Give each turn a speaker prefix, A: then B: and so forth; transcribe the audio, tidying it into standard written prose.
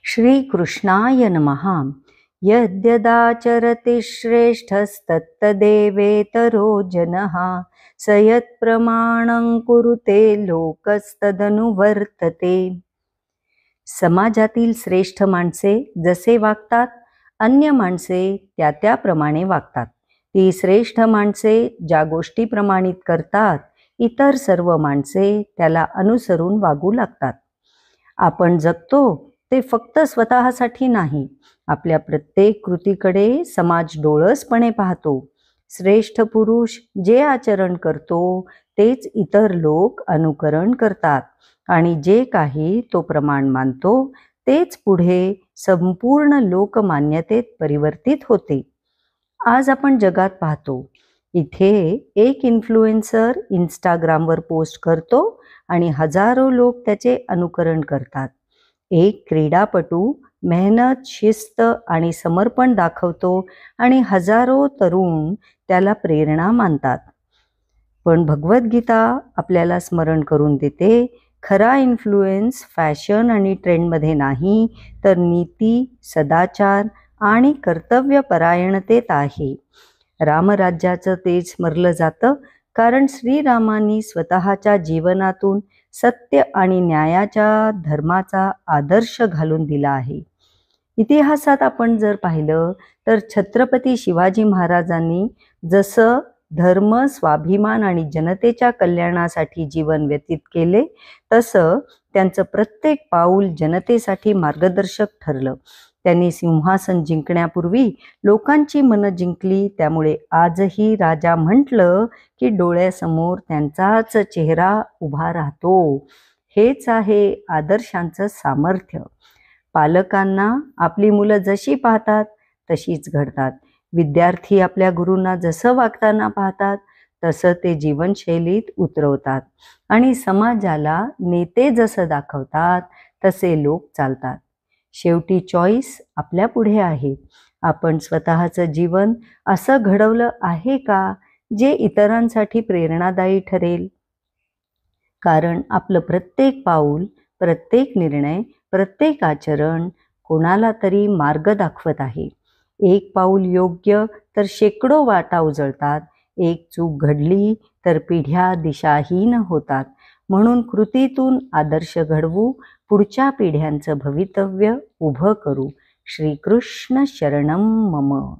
A: श्रीकृष्णाय नमः। यद्यदाचरति श्रेष्ठस्तत्तदेवेतरो जनः स यत्प्रमाणं कुरुते लोकस्तदनुवर्तते। समाजातील श्रेष्ठ माणसे जसे वागतात, अन्य माणसे त्या त्याप्रमाणे वागतात. ती श्रेष्ठ माणसे ज्या गोष्टी प्रमाणित करतात, इतर सर्व माणसे त्याला अनुसरून वागू लागतात. आपण जगतो ते फक्त स्वतःसाठी नाही, आपल्या प्रत्येक कृतीकडे समाज डोळसपणे पाहतो. श्रेष्ठ पुरुष जे आचरण करतो तेच इतर लोक अनुकरण करतात आणि जे काही तो प्रमाण मानतो तेच पुढे संपूर्ण लोकमान्यतेत परिवर्तित होते. आज आपण जगात पाहतो, इथे एक इन्फ्लुएन्सर इंस्टाग्रामवर पोस्ट करतो आणि हजारो लोक त्याचे अनुकरण करतात. एक क्रीडापटू मेहनत, शिस्त आणि समर्पण दाखवतो आणि हजारो तरुण त्याला प्रेरणा मानतात. पण भगवद्गीता आपल्याला स्मरण करून देते, खरा इन्फ्लुएन्स फॅशन आणि ट्रेंडमध्ये नाही, तर नीती, सदाचार आणि कर्तव्यपरायणतेत आहे. रामराज्याचं तेज स्मरलं जातं कारण श्रीरामांनी स्वतःच्या जीवनातून सत्य आणि न्यायाच्या धर्माचा आदर्श घालून दिला आहे. इतिहासात आपण जर पाहिलं तर छत्रपती शिवाजी महाराजांनी जसं धर्म, स्वाभिमान आणि जनतेच्या कल्याणासाठी जीवन व्यतीत केले, तसं त्यांचं प्रत्येक पाऊल जनतेसाठी मार्गदर्शक ठरलं. त्यांनी सिंहासन जिंकण्यापूर्वी लोकांची मनं जिंकली. त्यामुळे आजही राजा म्हटलं की डोळ्यासमोर त्यांचाच चेहरा उभा राहतो. हेच आहे आदर्शांचं सामर्थ्य. पालकांना आपली मुलं जशी पाहतात तशीच घडतात. विद्यार्थी आपल्या गुरूंना जसं वागताना पाहतात तसं ते जीवनशैलीत उतरवतात आणि समाजाला नेते जसं दाखवतात तसे लोक चालतात. शेवटी चॉईस आपल्या पुढे आहे. आपण स्वतःचं जीवन असं घडवलं आहे का जे इतरांसाठी प्रेरणादायी ठरेल? कारण आपलं प्रत्येक पाऊल, प्रत्येक निर्णय, प्रत्येक आचरण कोणाला तरी मार्ग दाखवत आहे. एक पाऊल योग्य तर शेकडो वाटा उजळतात. एक चूक घडली तर पिढ्या दिशाहीन होतात. म्हणून कृतीतून आदर्श घडवू, पुढच्या पिढ्यांचं भवितव्य उभं करू. श्रीकृष्ण शरणम मम.